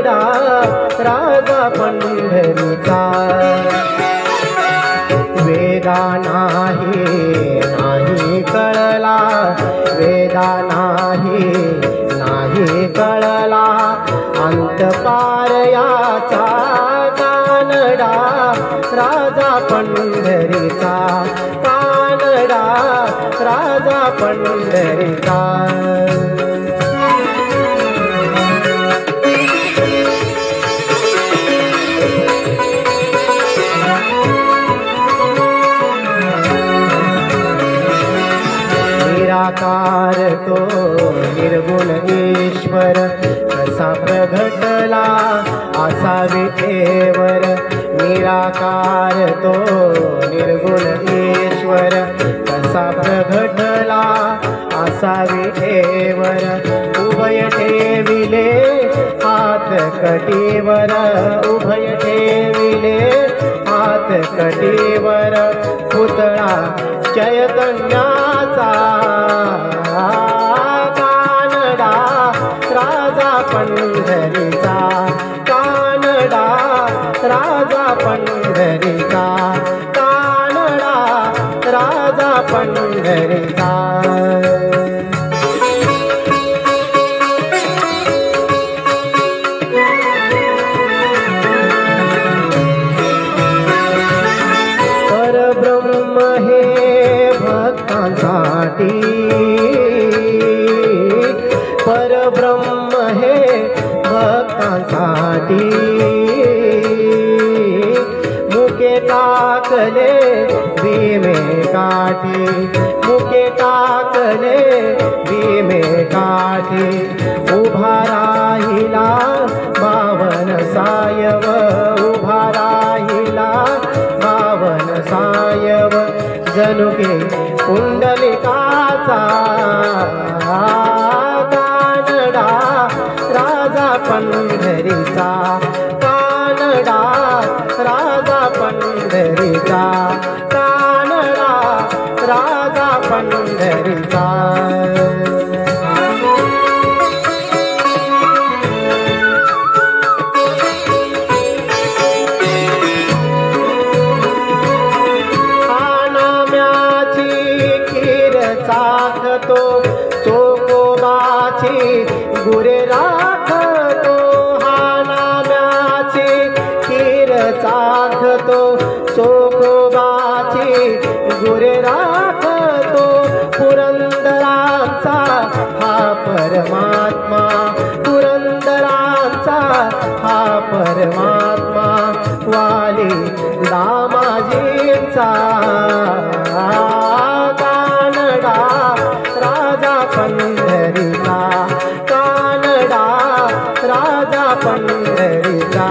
कानडा राजा पंढरीचा वेदा नाही कळला वेदा नाही कळला अंत पार याचा कानडा राजा पंढरीचा कानडा राजा पंढरीचा निराकार तो निर्गुण ईश्वर कसा प्रगटला असा विठेवर निराकार तो निर्गुण ईश्वर कसा प्रगटला असा विठेवर उभय ठेविले हात कटीवर उभय ठेविले हात कटीवर पुतळा चैतन्याचा कानडा राजा पंढरीचा कानडा राजा पंढरीचा कानडा राजा पंढरीचा परब्रह्म हे भक्तांसाठी परब्रह्म हे भक्तांसाठी मुके टाकले भीमे काठी मुके टाकले भीमे काठी उभा राहिला बावन सायव उभा राहिला बावन सायव जनुके कुंडलिकाचा कानडा राजा पंढरीचा कानडा राजा पंढरीचा कानडा राजा पंढरीचा चाखतो चोकोबाची गुरे राखतो हा नाम्याची खीर चाखतो चोकोबाची गुरे राखतो पुरंदरांचा हा परमात्मा पुरंदरांचा हा परमात्मा वाली दामाजींचा राजा पंढरीचा कानडा राजा पंढरीचा